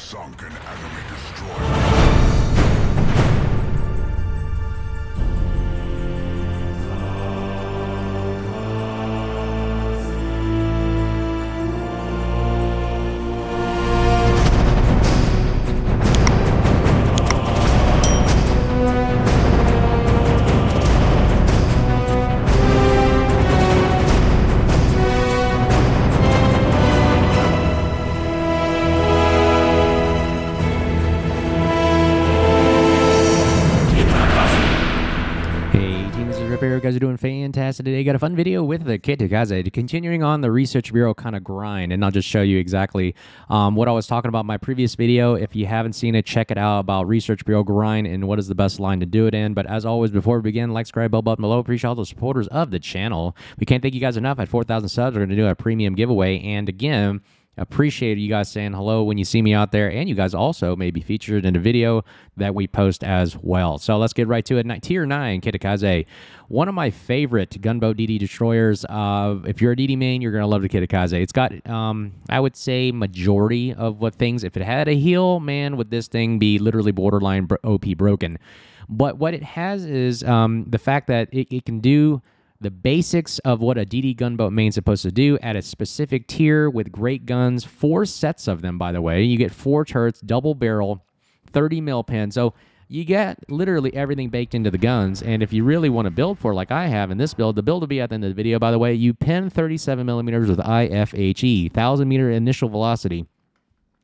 sunk an enemy destroyer. You guys are doing fantastic today. Got a fun video with the Kitakaze, continuing on the Research Bureau kind of grind, and I'll just show you exactly what I was talking about in my previous video. If you haven't seen it, check it out about Research Bureau grind and what is the best line to do it in. But as always, before we begin, like, subscribe, bell button below. Appreciate all the supporters of the channel. We can't thank you guys enough. At 4,000 subs, we're going to do a premium giveaway, and again, appreciate you guys saying hello when you see me out there, and you guys also may be featured in a video that we post as well. So let's get right to it. Tier 9 Kitakaze, one of my favorite gunboat DD destroyers. If you're a DD main, you're gonna love the Kitakaze. It's got I would say majority of what things. If it had a heal, man, would this thing be literally borderline OP broken? But what it has is the fact that it can do the basics of what a DD gunboat main is supposed to do at a specific tier with great guns. 4 sets of them, by the way. You get 4 turrets, double barrel, 30 mil pin. So you get literally everything baked into the guns. And if you really want to build for, like I have in this build, the build will be at the end of the video, by the way. You pin 37 millimeters with IFHE, 1,000 meter initial velocity,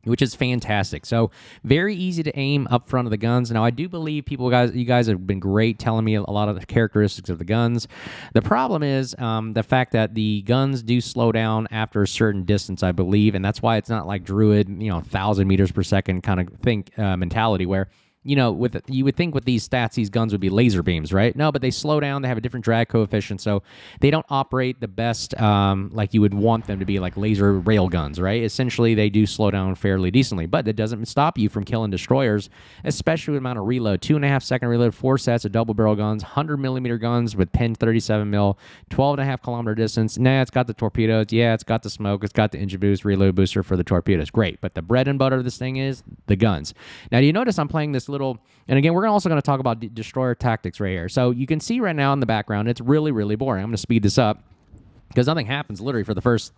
which is fantastic. So very easy to aim up front of the guns. Now, I do believe you guys have been great telling me a lot of the characteristics of the guns. The problem is the fact that the guns do slow down after a certain distance, I believe, and that's why it's not like Druid, 1,000 meters per second kind of mentality where, you would think with these stats, these guns would be laser beams, right? No, but they slow down. They have a different drag coefficient, so they don't operate the best like you would want them to be, like laser rail guns, right? Essentially, they do slow down fairly decently, but that doesn't stop you from killing destroyers, especially with the amount of reload. 2.5 second reload, 4 sets of double barrel guns, 100 millimeter guns with pin 37 mil, 12.5 kilometer distance. Nah, it's got the torpedoes. Yeah, it's got the smoke. It's got the engine boost, reload booster for the torpedoes. Great, but the bread and butter of this thing is the guns. Now, do you notice I'm playing this little, and again, we're also going to talk about destroyer tactics right here. So you can see right now in the background, it's really, really boring. I'm going to speed this up because nothing happens literally for the first,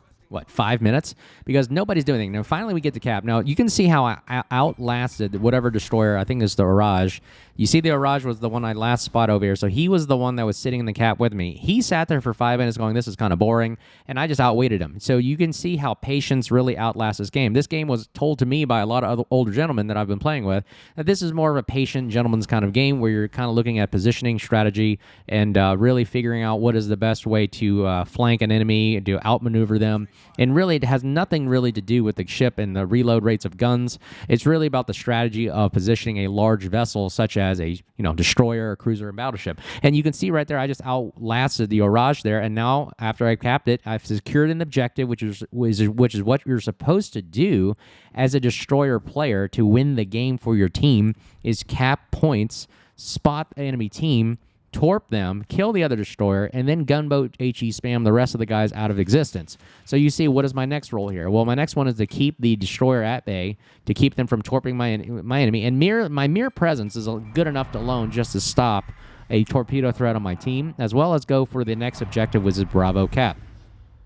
5 minutes? Because nobody's doing anything. Now, finally, we get to cap. Now, you can see how I outlasted whatever destroyer, I think it's the Orage. You see the Orage was the one I last spot over here, so he was the one that was sitting in the cap with me. He sat there for 5 minutes going, this is kind of boring, and I just outweighted him. So you can see how patience really outlasts this game. This game was told to me by a lot of other older gentlemen that I've been playing with that this is more of a patient gentleman's kind of game where you're kind of looking at positioning, strategy, and really figuring out what is the best way to flank an enemy, to outmaneuver them. And really, it has nothing really to do with the ship and the reload rates of guns. It's really about the strategy of positioning a large vessel such as a destroyer, a cruiser, and battleship. And you can see right there, I just outlasted the Orage there. And now, after I capped it, I've secured an objective, which is what you're supposed to do as a destroyer player to win the game for your team, is cap points, spot the enemy team, torp them, kill the other destroyer, and then gunboat HE spam the rest of the guys out of existence. So you see, what is my next role here? Well, my next one is to keep the destroyer at bay, to keep them from torping my enemy, and my mere presence is good enough alone just to stop a torpedo threat on my team, as well as go for the next objective, which is Bravo Cap.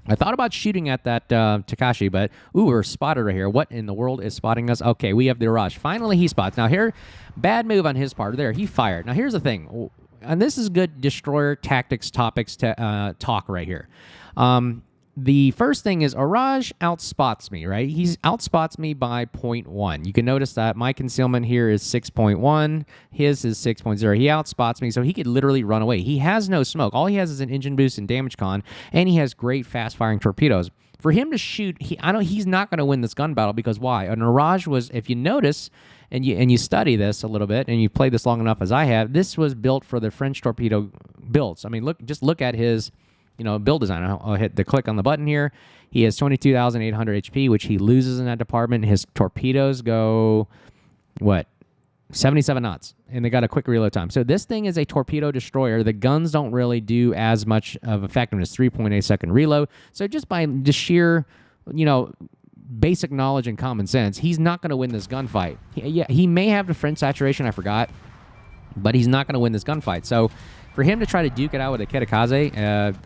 I thought about shooting at that Takashi, but, we're spotted right here. What in the world is spotting us? Okay, we have the Orage. Finally, he spots. Now here, bad move on his part. There, he fired. Now here's the thing. And this is good destroyer tactics topics to talk right here. The first thing is Orage outspots me, right? He outspots me by 0.1. You can notice that my concealment here is 6.1. His is 6.0. He outspots me, so he could literally run away. He has no smoke. All he has is an engine boost and damage con, and he has great fast-firing torpedoes. For him to shoot, he's not going to win this gun battle because why? An Orage was, if you notice, and you study this a little bit, and you play this long enough as I have, this was built for the French torpedo builds. I mean, look at his, build design. I'll hit the click on the button here. He has 22,800 HP, which he loses in that department. His torpedoes go, 77 knots, and they got a quick reload time. So this thing is a torpedo destroyer. The guns don't really do as much of effectiveness, 3.8 second reload. So just by the sheer, basic knowledge and common sense, he's not going to win this gunfight. He may have the French saturation, I forgot, but he's not going to win this gunfight. So for him to try to duke it out with a Kitakaze,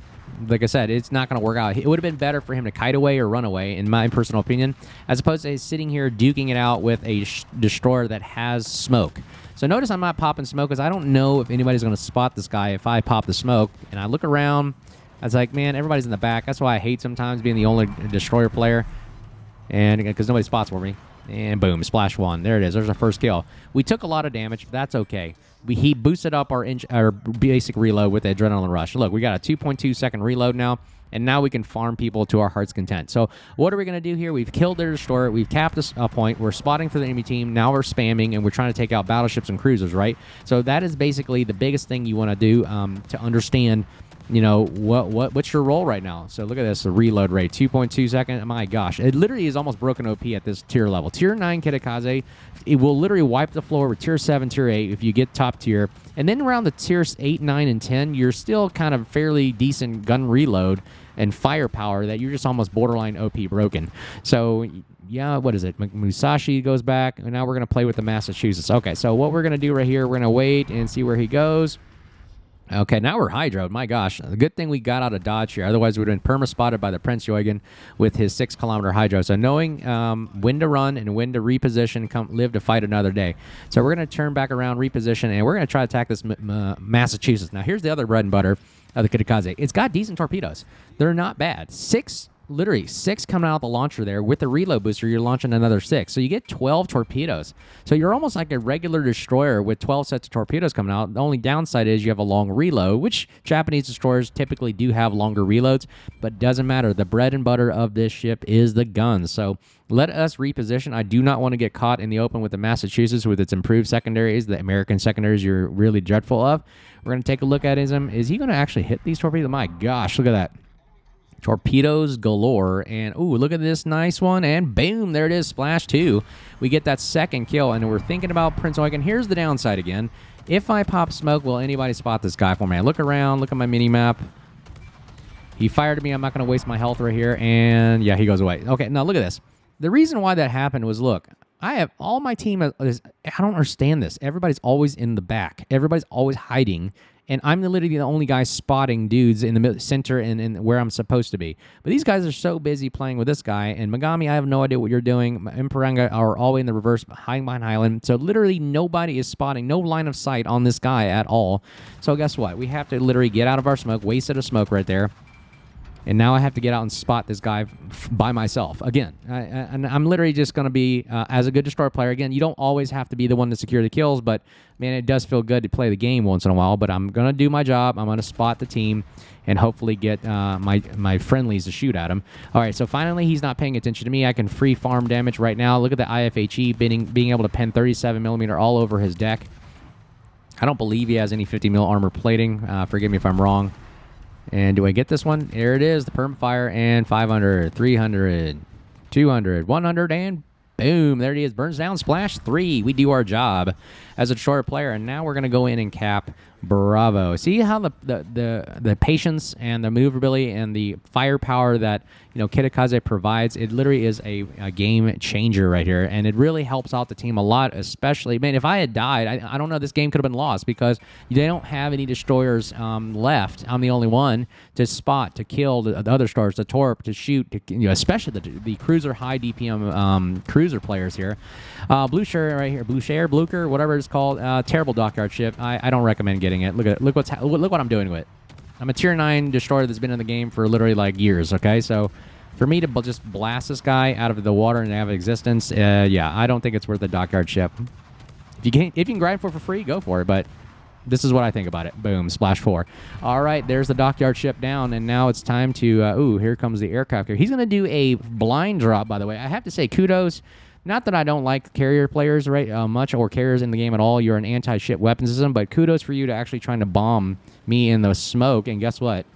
like I said, it's not going to work out. It would have been better for him to kite away or run away, in my personal opinion, as opposed to sitting here duking it out with a destroyer that has smoke. So notice I'm not popping smoke because I don't know if anybody's going to spot this guy if I pop the smoke. And I look around, I was like, man, everybody's in the back. That's why I hate sometimes being the only destroyer player, and because nobody spots for me. And boom, splash one. There it is. There's our first kill. We took a lot of damage, but that's okay. He boosted up our basic reload with the Adrenaline Rush. Look, we got a 2.2 second reload now, and now we can farm people to our heart's content. So what are we going to do here? We've killed their destroyer. We've capped a point. We're spotting for the enemy team. Now we're spamming, and we're trying to take out battleships and cruisers, right? So that is basically the biggest thing you want to do to understand, you know, what's your role right now. So look at this, the reload rate, 2.2 seconds. My gosh, it literally is almost broken OP at this tier level. Tier 9 Kitakaze, it will literally wipe the floor with tier 7, tier 8 if you get top tier. And then around the tiers 8, 9, and 10, you're still kind of fairly decent gun reload and firepower that you're just almost borderline OP broken. So yeah, what is it? Musashi goes back, and now we're going to play with the Massachusetts. Okay, so what we're going to do right here, we're going to wait and see where he goes. Okay, now we're hydroed. My gosh. The good thing we got out of dodge here. Otherwise, we would have been perma-spotted by the Prince Eugen with his 6-kilometer hydro. So knowing when to run and when to reposition, live to fight another day. So we're going to turn back around, reposition, and we're going to try to attack this Massachusetts. Now, here's the other bread and butter of the Kitakaze. It's got decent torpedoes. They're not bad. Literally 6 coming out of the launcher there. With the reload booster, you're launching another 6. So you get 12 torpedoes. So you're almost like a regular destroyer with 12 sets of torpedoes coming out. The only downside is you have a long reload, which Japanese destroyers typically do have longer reloads, but doesn't matter. The bread and butter of this ship is the guns. So let us reposition. I do not want to get caught in the open with the Massachusetts with its improved secondaries, the American secondaries you're really dreadful of. We're going to take a look at him. Is he going to actually hit these torpedoes? My gosh, look at that. Torpedoes galore, and ooh, look at this nice one, and boom, there it is, splash 2. We get that second kill, and we're thinking about Prince Eugen. Here's the downside again. If I pop smoke, will anybody spot this guy for me? I look around, look at my mini-map. He fired at me. I'm not going to waste my health right here, and yeah, he goes away. Okay, now look at this. The reason why that happened was, look, I have all my team is, I don't understand this. Everybody's always in the back. Everybody's always hiding. And I'm literally the only guy spotting dudes in the center and where I'm supposed to be. But these guys are so busy playing with this guy. And Megami, I have no idea what you're doing. Imperanga are all in the reverse, hiding behind Highland. So literally nobody is spotting, no line of sight on this guy at all. So guess what? We have to literally get out of our smoke, wasted a smoke right there. And now I have to get out and spot this guy by myself. Again, and I'm literally just going to be, as a good destroyer player, again, you don't always have to be the one to secure the kills, but, man, it does feel good to play the game once in a while. But I'm going to do my job. I'm going to spot the team and hopefully get my friendlies to shoot at him. All right, so finally he's not paying attention to me. I can free farm damage right now. Look at the IFHE being able to pen 37mm all over his deck. I don't believe he has any 50mm armor plating. Forgive me if I'm wrong. And do I get this one? There it is, the permafire, and 500, 300, 200, 100, and boom, there it is. Burns down, splash 3. We do our job as a destroyer player, and now we're going to go in and cap Bravo. See how the patience and the maneuverability and the firepower that, you know, Kitakaze provides? It literally is a game changer right here, and it really helps out the team a lot, especially, man, if I had died, I don't know, this game could have been lost because they don't have any destroyers left. I'm the only one to spot, to kill the other stars, to torp, to shoot, to, you know, especially the cruiser high DPM cruiser players here. Blue Share right here, Blucher, whatever it's called, terrible dockyard ship. I don't recommend getting it. Look what I'm doing with it. I'm a tier 9 destroyer that's been in the game for literally like years. Okay, so for me to just blast this guy out of the water and have existence, yeah, I don't think it's worth the dockyard ship. If you can grind for free, go for it. But this is what I think about it. Boom, splash 4. All right, there's the dockyard ship down, and now it's time to. Ooh, here comes the aircraft carrier. He's gonna do a blind drop, by the way. I have to say, kudos. Not that I don't like carrier players much, or carriers in the game at all. You're an anti-ship weapon system, but kudos for you to actually trying to bomb me in the smoke. And guess what?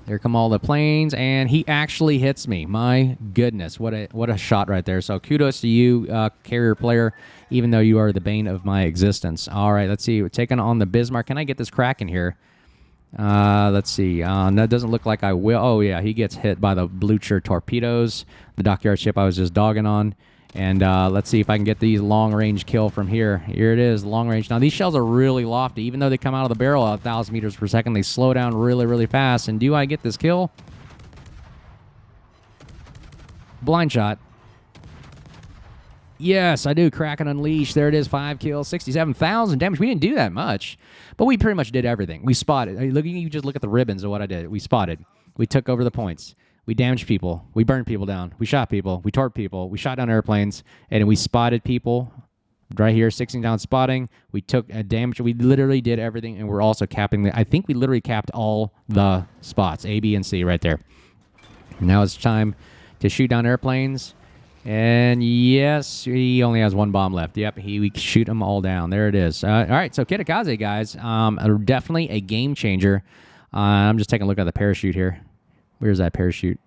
There come all the planes, and he actually hits me. My goodness, what a shot right there. So kudos to you, carrier player, even though you are the bane of my existence. All right, let's see. We're taking on the Bismarck. Can I get this Kraken here? Let's see. That doesn't look like I will. Oh, yeah, he gets hit by the Blucher torpedoes, the dockyard ship I was just dogging on. And let's see if I can get these long-range kill from here. Here it is, long-range. Now, these shells are really lofty. Even though they come out of the barrel at 1,000 meters per second, they slow down really, really fast. And do I get this kill? Blind shot. Yes, I do. Kraken Unleashed. There it is. 5 kills, 67,000 damage. We didn't do that much, but we pretty much did everything. We spotted. You just look at the ribbons of what I did. We spotted. We took over the points. We damaged people. We burned people down. We shot people. We torped people. We shot down airplanes, and we spotted people. Right here, 16 down spotting. We took damage. We literally did everything, and we're also capping the. I think we literally capped all the spots, A, B, and C, right there. Now it's time to shoot down airplanes. And yes, he only has 1 bomb left. Yep, we shoot them all down. There it is. All right, so Kitakaze, guys, definitely a game changer. I'm just taking a look at the parachute here. Where's that parachute?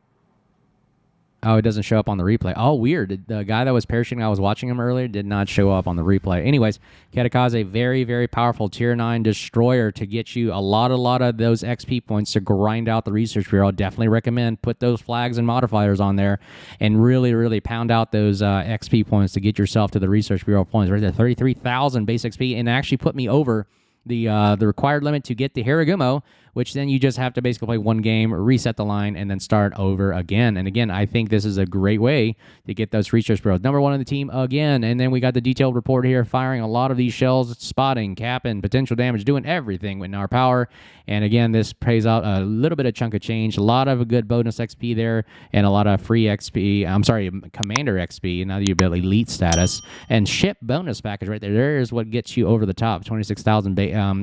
Oh, it doesn't show up on the replay. Oh, weird. The guy that was parachuting, I was watching him earlier, did not show up on the replay. Anyways, Kitakaze, very, very powerful Tier 9 destroyer to get you a lot of those XP points to grind out the Research Bureau. Definitely recommend put those flags and modifiers on there and really, really pound out those XP points to get yourself to the Research Bureau points. Right there, 33,000 base XP, and actually put me over the required limit to get the Harugumo, which then you just have to basically play 1 game, reset the line, and then start over again. And again, I think this is a great way to get those Research Bureaus. Number 1 on the team again. And then we got the detailed report here, firing a lot of these shells, spotting, capping, potential damage, doing everything with our power. And again, this pays out a little bit of chunk of change, a lot of good bonus XP there, and a lot of free XP. I'm sorry, Commander XP, now that you build elite status. And ship bonus package right there. There's what gets you over the top. 26,000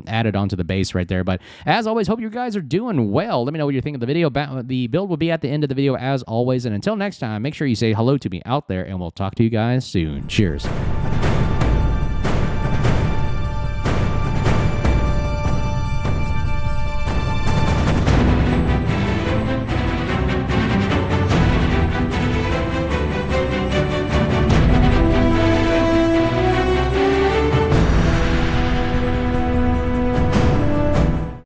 added onto the base right there. But as always, hope you guys are doing well. Let me know what you think of the video. The build will be at the end of the video as always. And until next time, make sure you say hello to me out there, and we'll talk to you guys soon. Cheers.